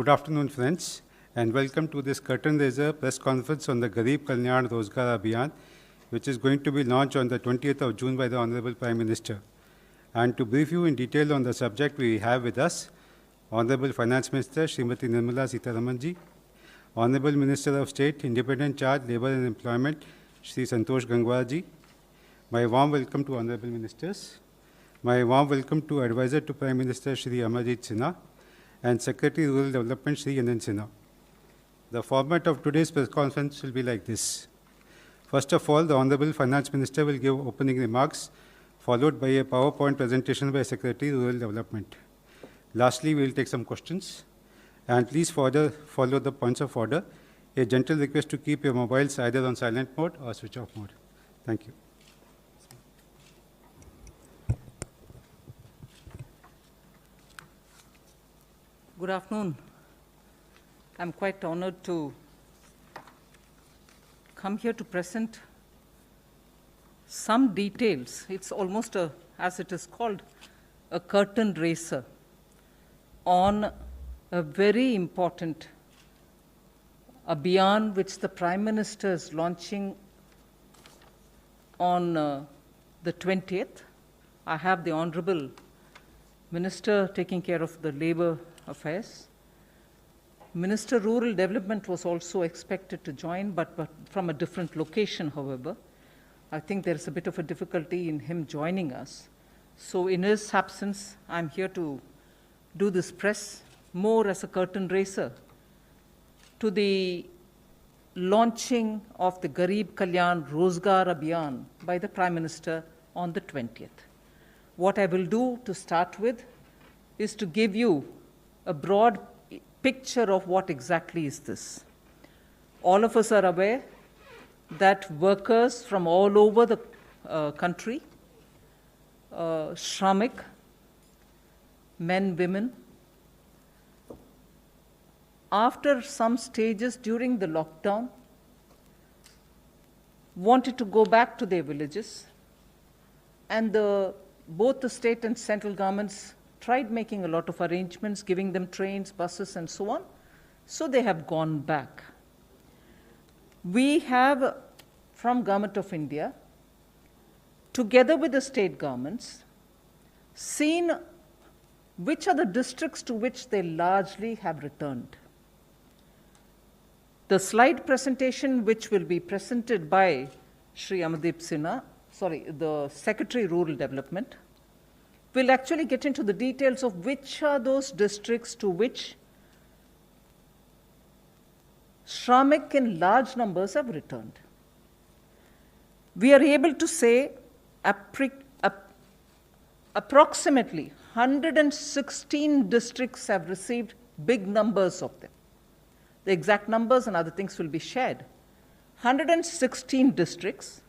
Good afternoon, friends, and welcome to this curtain raiser press conference on the Garib Kalyan Rozgar Abhiyan, which is going to be launched on the 20th of June by the Honorable Prime Minister. And to brief you in detail on the subject, we have with us Honorable Finance Minister Srimati Nirmala Sitharamanji, Honorable Minister of State, Independent Charge, Labour and Employment, Shri Santosh Gangwar ji. My warm welcome to Honorable Ministers. My warm welcome to Advisor to Prime Minister Shri Amarjit Sinha and Secretary Rural Development Shri Anand Sinha. The format of today's press conference will be like this. First of all, the Honorable Finance Minister will give opening remarks, followed by a PowerPoint presentation by Secretary Rural Development. Lastly, we will take some questions. And please follow the points of order. A gentle request to keep your mobiles either on silent mode or switch off mode. Thank you. Good afternoon. I'm quite honored to come here to present some details. It's almost as it is called, a curtain raiser on a very important Abhiyan which the Prime Minister is launching on the 20th. I have the Honorable Minister taking care of the Labour Affairs. Minister Rural Development was also expected to join, but from a different location, however. I think there is a bit of a difficulty in him joining us. So in his absence, I'm here to do this press more as a curtain raiser to the launching of the Garib Kalyan Rozgar Abhiyan by the Prime Minister on the 20th. What I will do to start with is to give you a broad picture of what exactly is this. All of us are aware that workers from all over the country, Shramik, men, women, after some stages during the lockdown, wanted to go back to their villages, and both the state and central governments tried making a lot of arrangements, giving them trains, buses, and so on. So they have gone back. We have, from Government of India, together with the state governments, seen which are the districts to which they largely have returned. The slide presentation, which will be presented by Shri Amarjit Sinha, the Secretary Rural Development, will actually get into the details of which are those districts to which Shramik in large numbers have returned. We are able to say approximately 116 districts have received big numbers of them. The exact numbers and other things will be shared. 116 districts.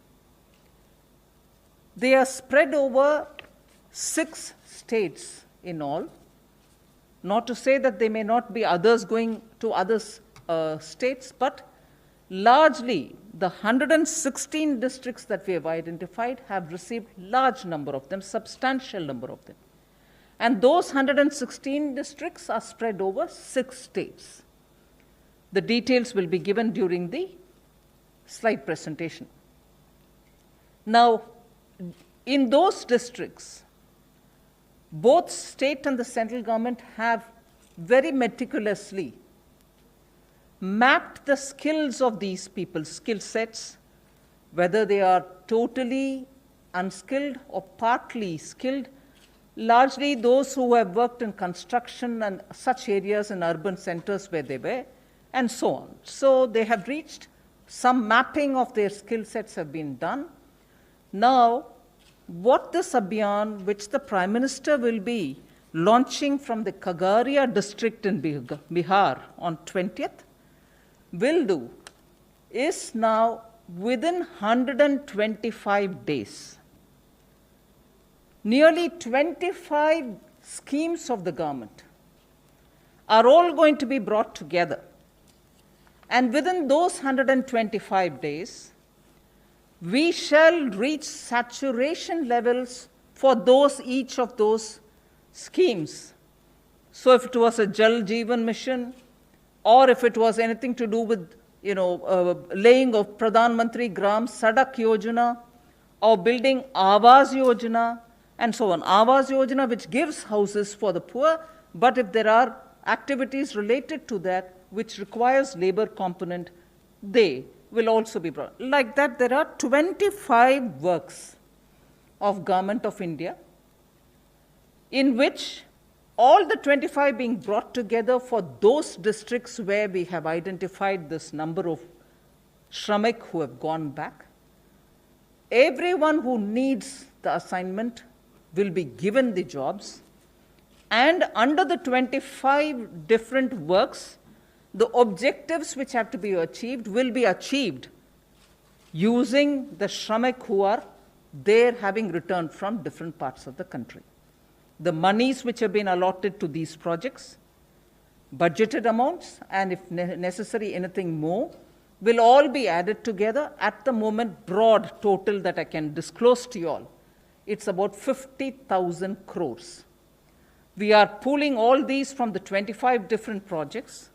They are spread over 6 states in all. Not to say that there may not be others going to other states, but largely the 116 districts that we have identified have received large number of them, substantial number of them. And those 116 districts are spread over 6 states. The details will be given during the slide presentation. Now, in those districts, both state and the central government have very meticulously mapped the skills of these people, skill sets, whether they are totally unskilled or partly skilled, largely those who have worked in construction and such areas in urban centers where they were, and so on. So they have reached some mapping of their skill sets have been done. Now, what this Abhiyan, which the Prime Minister will be launching from the Khagaria district in Bihar on 20th, will do is now within 125 days. Nearly 25 schemes of the government are all going to be brought together. And within those 125 days, we shall reach saturation levels for each of those schemes. So if it was a Jal Jeevan Mission, or if it was anything to do with, laying of Pradhan Mantri Gram Sadak Yojana, or building Awas Yojana, and so on. Awas Yojana, which gives houses for the poor, but if there are activities related to that which requires labor component, they will also be brought. Like that, there are 25 works of Government of India, in which all the 25 being brought together for those districts where we have identified this number of Shramik who have gone back. Everyone who needs the assignment will be given the jobs, and under the 25 different works, the objectives which have to be achieved will be achieved using the Shramik who are there having returned from different parts of the country. The monies which have been allotted to these projects, budgeted amounts, and if necessary anything more, will all be added together. At the moment, broad total that I can disclose to you all, it's about 50,000 crores. We are pooling all these from the 25 different projects,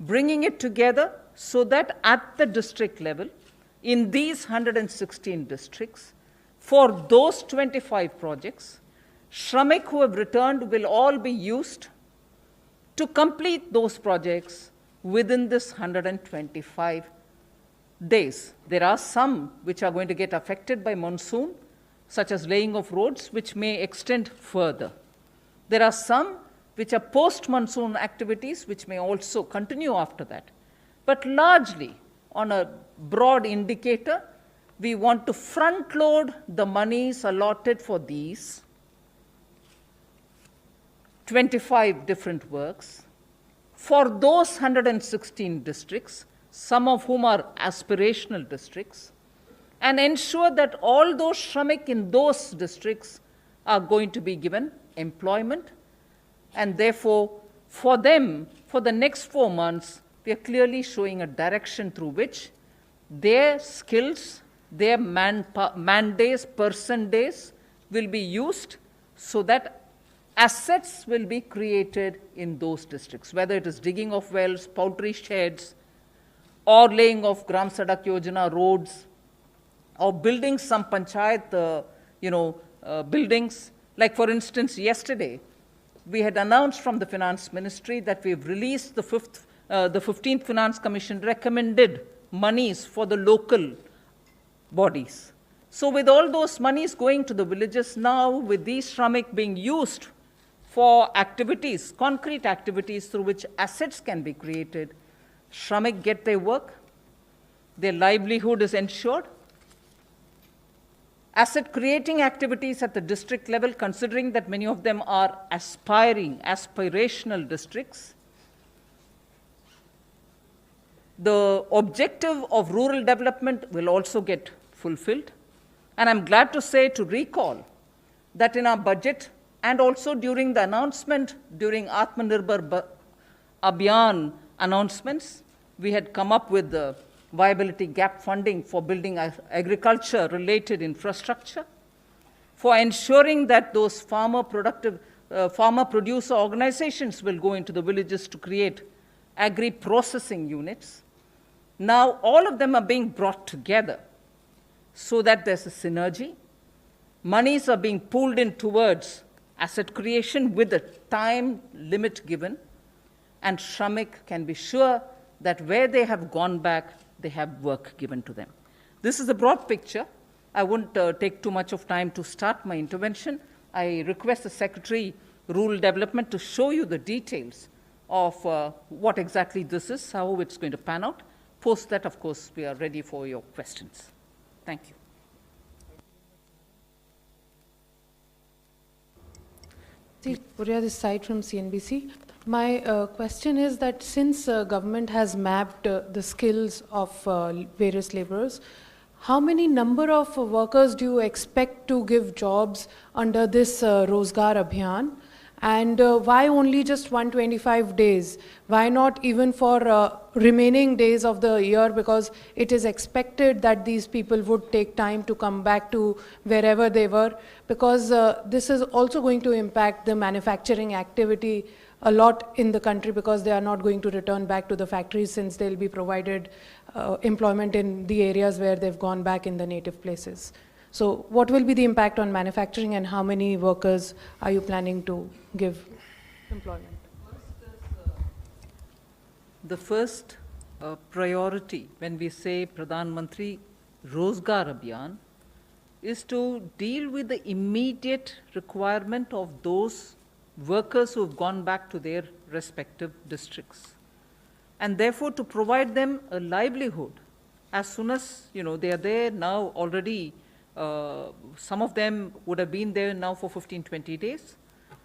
bringing it together so that at the district level, in these 116 districts, for those 25 projects, Shramik who have returned will all be used to complete those projects within this 125 days. There are some which are going to get affected by monsoon, such as laying of roads, which may extend further. There are some which are post-monsoon activities, which may also continue after that. But largely, on a broad indicator, we want to front-load the monies allotted for these 25 different works for those 116 districts, some of whom are aspirational districts, and ensure that all those Shramik in those districts are going to be given employment. And therefore, for them, for the next 4 months, we are clearly showing a direction through which their skills, their man days, person days will be used so that assets will be created in those districts, whether it is digging of wells, poultry sheds, or laying of Gram Sadak Yojana roads, or building some panchayat, buildings. Like, for instance, yesterday, we had announced from the Finance Ministry that we've released the 15th Finance Commission recommended monies for the local bodies. So with all those monies going to the villages now, with these Shramik being used for activities, concrete activities through which assets can be created, Shramik get their work, their livelihood is ensured. Asset creating activities at the district level, considering that many of them are aspirational districts. The objective of rural development will also get fulfilled. And I'm glad to say, to recall, that in our budget and also during the announcement, during Atmanirbhar Abhiyan announcements, we had come up with the viability gap funding for building agriculture-related infrastructure, for ensuring that those farmer-producer organizations will go into the villages to create agri-processing units. Now, all of them are being brought together so that there's a synergy. Monies are being pooled in towards asset creation with a time limit given, and Shramik can be sure that where they have gone back, they have work given to them. This is a broad picture. I won't take too much of time to start my intervention. I request the Secretary, Rural Development, to show you the details of what exactly this is, how it's going to pan out. Post that, of course, we are ready for your questions. Thank you. Purya, this side from CNBC. My question is that since government has mapped the skills of various laborers, how many number of workers do you expect to give jobs under this Rozgar Abhiyan? And why only just 125 days? Why not even for remaining days of the year? Because it is expected that these people would take time to come back to wherever they were, because this is also going to impact the manufacturing activity a lot in the country because they are not going to return back to the factories since they'll be provided employment in the areas where they've gone back in the native places. So what will be the impact on manufacturing and how many workers are you planning to give employment? The first priority when we say Pradhan Mantri Rozgar Abhiyan is to deal with the immediate requirement of those workers who have gone back to their respective districts, and therefore to provide them a livelihood as soon as they are there now already. Some of them would have been there now for 15-20 days.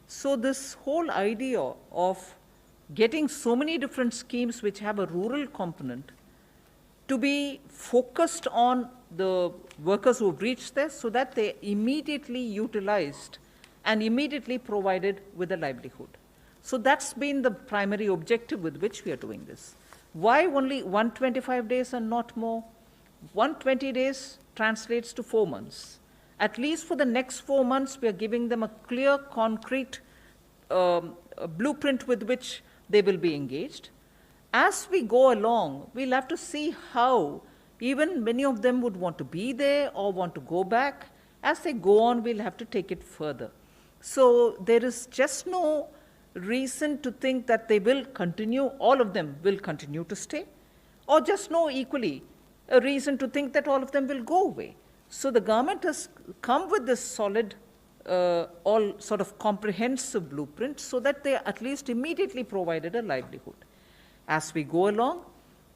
So this whole idea of getting so many different schemes which have a rural component to be focused on the workers who have reached there so that they immediately utilized and immediately provided with a livelihood. So that's been the primary objective with which we are doing this. Why only 125 days and not more? 120 days translates to 4 months. At least for the next 4 months, we are giving them a clear, concrete blueprint with which they will be engaged. As we go along, we'll have to see how even many of them would want to be there or want to go back. As they go on, we'll have to take it further. So there is just no reason to think that they will continue, all of them will continue to stay, or just no equally a reason to think that all of them will go away. So the government has come with this solid, all sort of comprehensive blueprint so that they at least immediately provided a livelihood. As we go along,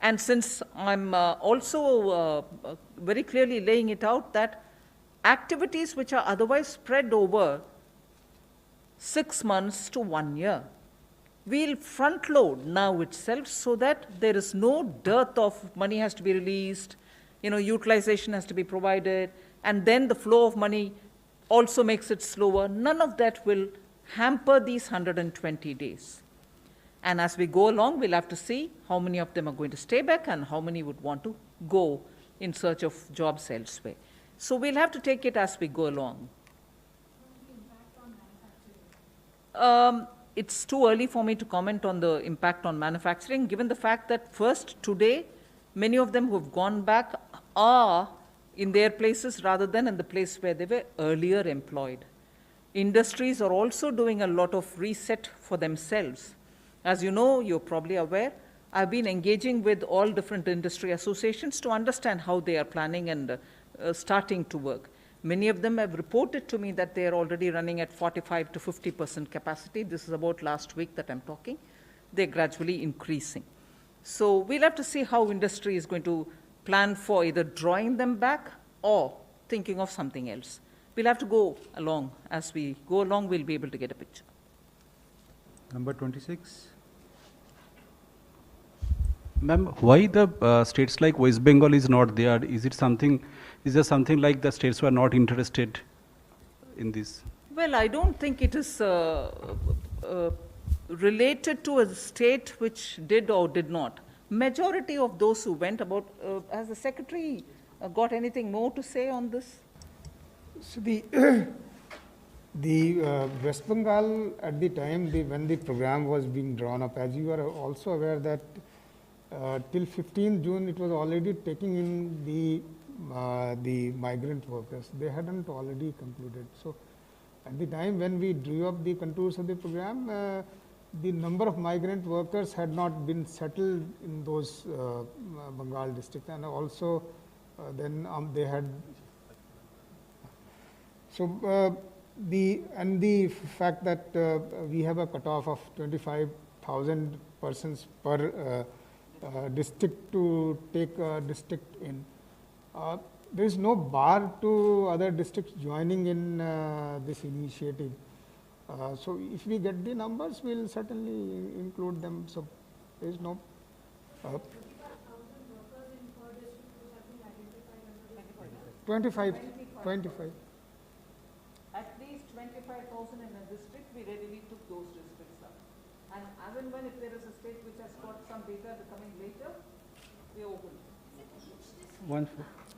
and since I'm also very clearly laying it out that activities which are otherwise spread over 6 months to 1 year, we'll front load now itself so that there is no dearth of money has to be released, utilization has to be provided, and then the flow of money also makes it slower. None of that will hamper these 120 days. And as we go along, we'll have to see how many of them are going to stay back and how many would want to go in search of jobs elsewhere. So we'll have to take it as we go along. It's too early for me to comment on the impact on manufacturing, given the fact that first, today, many of them who have gone back are in their places rather than in the place where they were earlier employed. Industries are also doing a lot of reset for themselves. As you know, you're probably aware, I've been engaging with all different industry associations to understand how they are planning and starting to work. Many of them have reported to me that they are already running at 45 to 50% capacity. This is about last week that I'm talking. They're gradually increasing. So we'll have to see how industry is going to plan for either drawing them back or thinking of something else. We'll have to go along. As we go along, we'll be able to get a picture. Number 26. Ma'am, why the states like West Bengal is not there? Is there something like the states were not interested in this? Well, I don't think it is related to a state which did or did not. Majority of those who went about, has the secretary got anything more to say on this? So the West Bengal at the time when the program was being drawn up, as you are also aware that till 15 June it was already taking in the migrant workers. They hadn't already concluded. So at the time when we drew up the contours of the program, the number of migrant workers had not been settled in those Bengal districts, and also then they had. So the fact that we have a cutoff of 25,000 persons per district to take a district in. There is no bar to other districts joining in this initiative. So if we get the numbers, we will certainly include them. So there is no. 25. At least 25,000 in a district, we readily took those districts up. And as and when if there is a state which has got some data coming later, we open.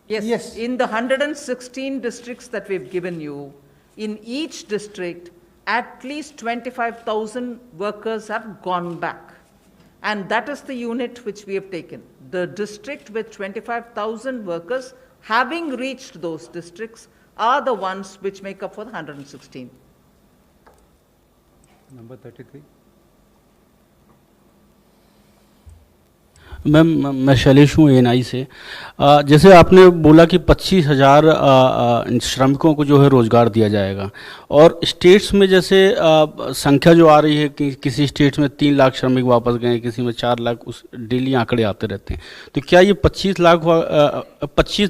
Yes, in the 116 districts that we've given you, in each district, at least 25,000 workers have gone back. And that is the unit which we have taken. The district with 25,000 workers having reached those districts are the ones which make up for the 116. Number 33. Ma'am मैं शैलेश हूँ ANI से। जैसे आपने बोला कि 25,000 श्रमिकों को जो है रोज़गार दिया जाएगा, और स्टेट्स में जैसे संख्या जो आ रही है कि किसी स्टेट्स में 3 लाख श्रमिक वापस गए, किसी में 4 लाख, उस डेली आंकड़े आते रहते हैं। तो क्या ये 25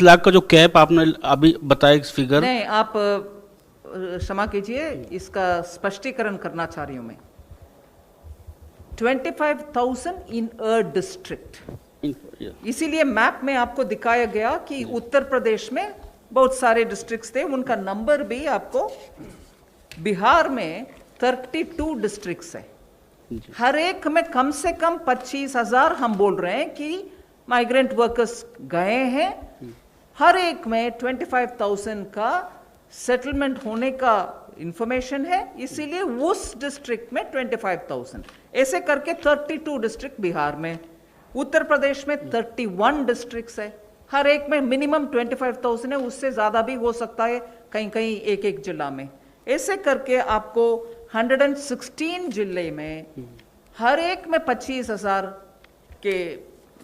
लाख का जो कैप आपने अभी बताया इस फिगर? नहीं, आप क्षमा कीजिए, इसका स्पष्टीकरण करना चाह रही हूँ मैं। 25,000 in a district. इसीलिए मैप में आपको दिखाया गया कि उत्तर प्रदेश में बहुत सारे डिस्ट्रिक्ट्स थे, उनका नंबर भी आपको, बिहार में 32 डिस्ट्रिक्ट्स है, हर एक में कम से कम 25,000 हम बोल रहे हैं कि माइग्रेंट वर्कर्स गए हैं, हर एक में 25,000 का सेटलमेंट होने का इंफॉर्मेशन है, इसीलिए उस डिस्ट्रिक्ट में 25,000, ऐसे करके 32 डिस्ट्रिक्ट बिहार में, उत्तर प्रदेश में 31 डिस्ट्रिक्ट्स है, हर एक में मिनिमम 25,000 है, उससे ज्यादा भी हो सकता है कहीं कहीं एक एक जिला में। ऐसे करके आपको 116 जिले में हर एक में 25,000 के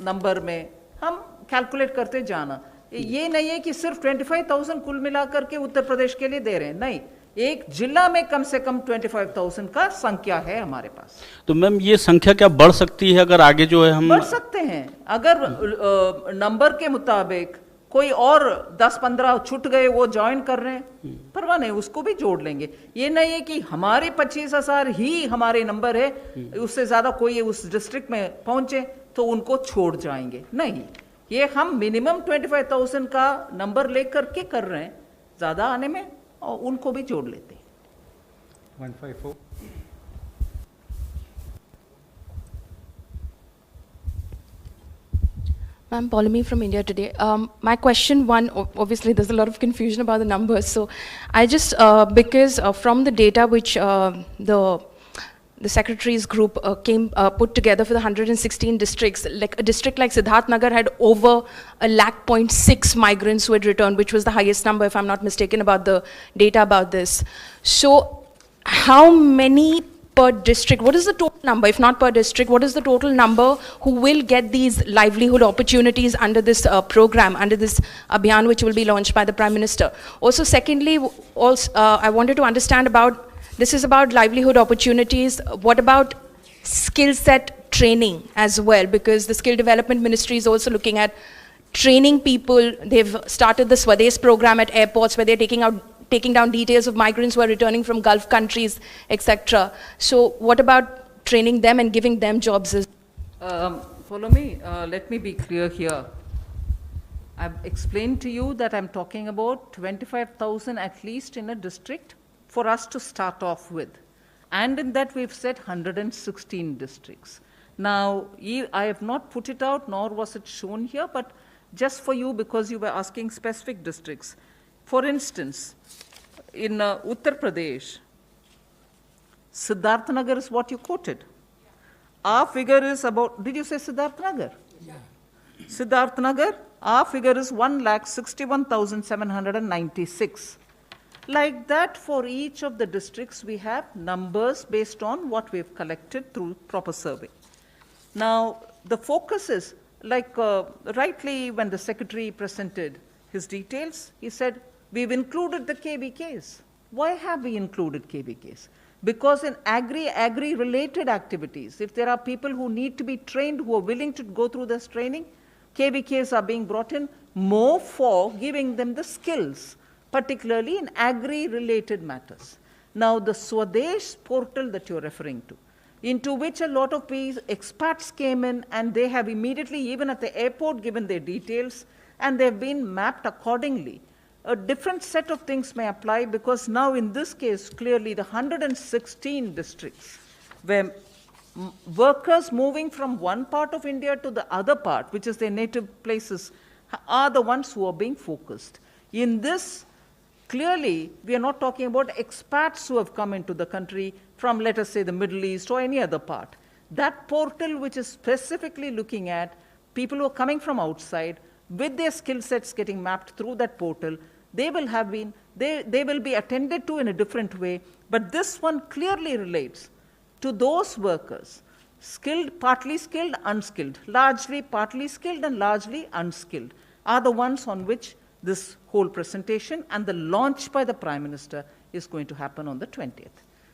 नंबर में हम कैलकुलेट करते जाना। ये नहीं है कि सिर्फ 25,000 कुल मिलाकर के उत्तर प्रदेश के लिए दे रहे हैं, नहीं, एक जिला में कम से कम 25,000 का संख्या है हमारे पास। तो मैम ये संख्या क्या बढ़ सकती है अगर आगे जो है हम? बढ़ सकते हैं, अगर नंबर के मुताबिक कोई और 10-15 छूट गए, वो ज्वाइन कर रहे हैं, परवाह नहीं, उसको भी जोड़ लेंगे। ये नहीं है कि हमारे 25,000 ही हमारे नंबर है, उससे ज्यादा कोई उस डिस्ट्रिक्ट में पहुंचे तो उनको छोड़ जाएंगे, नहीं, ये हम मिनिमम 25,000 का नंबर लेकर के कर रहे हैं, ज्यादा आने में और उनको भी जोड़ लेते हैं। 154. Ma'am, Paulami from India Today. My question one, obviously there's a lot of confusion about the numbers. So I just, because from the data which the secretary's group put together for the 116 districts, like a district like Siddharth Nagar had over 1,600,000 migrants who had returned, which was the highest number, if I'm not mistaken, about the data about this. So how many per district, what is the total number, if not per district, what is the total number who will get these livelihood opportunities under this program, under this Abhiyan, which will be launched by the Prime Minister? Also, secondly, I wanted to understand about, this is about livelihood opportunities, what about skill set training as well? Because the Skill Development Ministry is also looking at training people. They've started the Swadesh program at airports where they're taking down details of migrants who are returning from Gulf countries, etc. So what about training them and giving them jobs? Follow me, let me be clear here. I've explained to you that I'm talking about 25,000 at least in a district for us to start off with. And in that we've said 116 districts. Now, I have not put it out, nor was it shown here, but just for you, because you were asking specific districts. For instance, in Uttar Pradesh, Siddharth Nagar is what you quoted. Our figure is about, did you say Siddharth Nagar? Yeah. Siddharth Nagar, our figure is 1,61,796. Like that, for each of the districts, we have numbers based on what we've collected through proper survey. Now, the focus is, like rightly when the secretary presented his details, he said, we've included the KVKs. Why have we included KVKs? Because in agri-related activities, if there are people who need to be trained, who are willing to go through this training, KVKs are being brought in more for giving them the skills, particularly in agri-related matters. Now, the Swadesh portal that you're referring to, into which a lot of expats came in, and they have immediately, even at the airport, given their details, and they've been mapped accordingly. A different set of things may apply, because now in this case, clearly the 116 districts, where workers moving from one part of India to the other part, which is their native places, are the ones who are being focused. In this Clearly, we are not talking about expats who have come into the country from, let us say, the Middle East or any other part. That portal, which is specifically looking at people who are coming from outside, with their skill sets getting mapped through that portal, they will be attended to in a different way. But this one clearly relates to those workers, skilled, partly skilled, unskilled, largely partly skilled and largely unskilled, are the ones on which this whole presentation and the launch by the Prime Minister is going to happen on the 20th.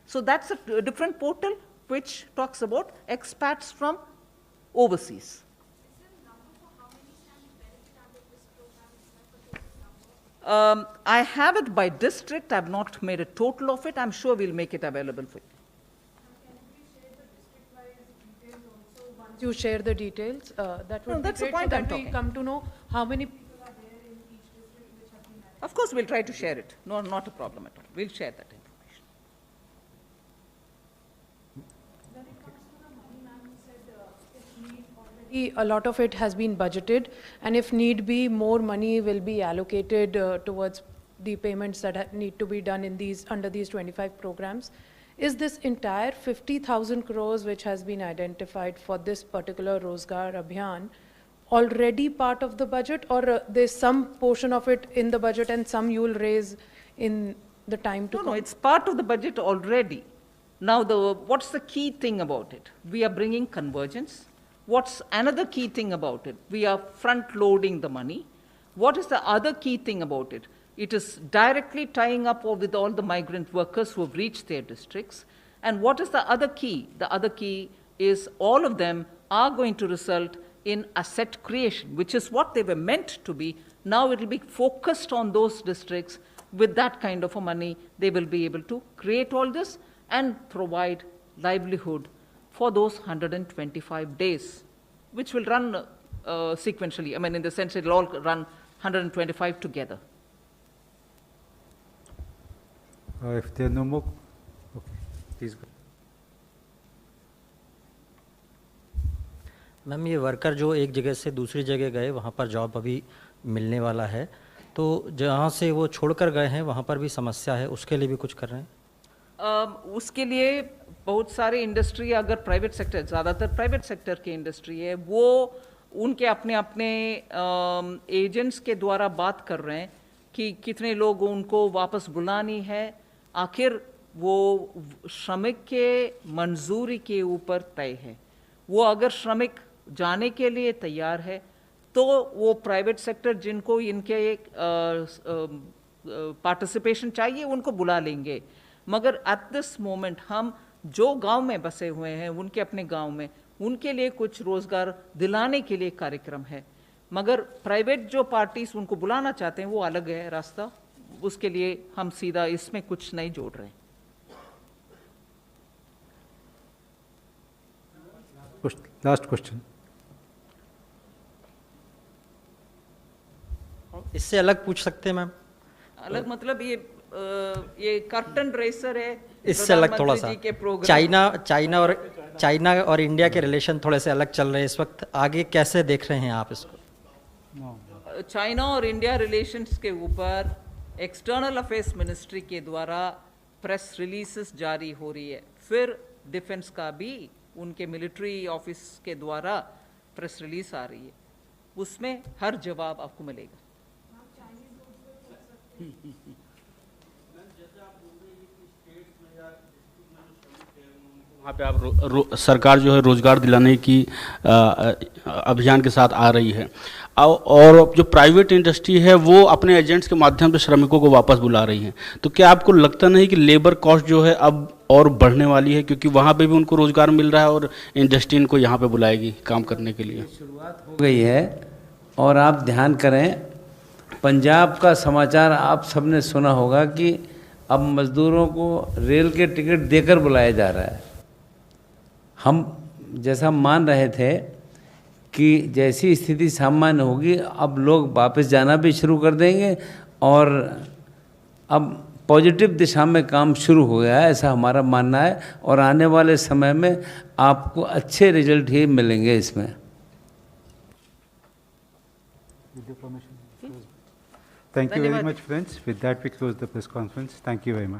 So that's a different portal which talks about expats from overseas. I have it by district. I've not made a total of it. I'm sure we'll make it available for you. Once you share the details, that would No, be that's the great, so point I'm that we talking. come to know how many people are there in each district which have been added. Of course, we'll try to share it. No, not a problem at all. We'll share that information. A lot of it has been budgeted, and if need be, more money will be allocated towards the payments that need to be done in these, under these 25 programs. Is this entire 50,000 crores which has been identified for this particular Rozgar Abhiyan already part of the budget, or there's some portion of it in the budget and some you will raise in the time to No, come? no, it's part of the budget already. Now, what's the key thing about it? We are bringing convergence. What's another key thing about it? We are front-loading the money. What is the other key thing about it? It is directly tying up with all the migrant workers who have reached their districts. And what is the other key? The other key is all of them are going to result in asset creation, which is what they were meant to be. Now it will be focused on those districts. With that kind of a money, they will be able to create all this and provide livelihood for those 125 days, which will run sequentially. I mean, in the sense it will all run 125 together. If there are no more, okay, please go. Ma'am, ये worker जो एक जगह से दूसरी जगह गए वहाँ पर जॉब अभी मिलने वाला है, तो जहाँ से वो छोड़कर गए हैं वहाँ पर भी समस्या है, उसके लिए भी कुछ कर रहे हैं? उसके लिए बहुत सारे इंडस्ट्री, अगर प्राइवेट सेक्टर, ज़्यादातर प्राइवेट सेक्टर की इंडस्ट्री है, वो उनके अपने अपने एजेंट्स के द्वारा बात कर रहे हैं कि कितने लोग उनको वापस बुलानी है. आखिर वो श्रमिक के मंजूरी के ऊपर तय है. वो अगर श्रमिक जाने के लिए तैयार है तो वो प्राइवेट सेक्टर जिनको इनके एक पार्टिसिपेशन चाहिए उनको बुला लेंगे. मगर एट दिस मोमेंट हम जो गांव में बसे हुए हैं उनके अपने गांव में उनके लिए कुछ रोजगार दिलाने के लिए कार्यक्रम है. मगर प्राइवेट जो पार्टीज उनको बुलाना चाहते हैं वो अलग है रास्ता. उसके लिए हम सीधा इसमें कुछ नहीं जोड़ रहे हैं. Last question. इससे अलग पूछ सकते हैं मैम? अलग मतलब ये कर्टन रेसर है. इससे अलग थोड़ा सा, चाइना और इंडिया के रिलेशन थोड़े से अलग चल रहे हैं इस वक्त, आगे कैसे देख रहे हैं आप इसको? चाइना और इंडिया रिलेशंस के ऊपर एक्सटर्नल अफेयर्स मिनिस्ट्री के द्वारा प्रेस रिलीजेस जारी हो रही है. फिर डिफेंस का भी उनके मिलिट्री ऑफिस के द्वारा प्रेस रिलीज आ रही है. उसमें हर जवाब आपको मिलेगा. वहाँ पे आप सरकार जो है रोजगार दिलाने की अभियान के साथ आ रही है, और जो प्राइवेट इंडस्ट्री है वो अपने एजेंट्स के माध्यम से श्रमिकों को वापस बुला रही है. तो क्या आपको लगता नहीं कि लेबर कॉस्ट जो है अब और बढ़ने वाली है, क्योंकि वहाँ पे भी उनको रोजगार मिल रहा है और इंडस्ट्री इनको यहाँ पे बुलाएगी काम करने के लिए? शुरुआत हो गई है. और आप ध्यान करें, पंजाब का समाचार आप सबने सुना होगा कि अब मजदूरों को रेल के टिकट देकर बुलाया जा रहा है. हम जैसा मान रहे थे कि जैसी स्थिति सामान्य होगी अब लोग वापस जाना भी शुरू कर देंगे और अब पॉजिटिव दिशा में काम शुरू हो गया है, ऐसा हमारा मानना है. और आने वाले समय में आपको अच्छे रिजल्ट ही मिलेंगे इसमें. Thank you very Dhanyawad. much, friends. With that, we close the press conference. Thank you very much.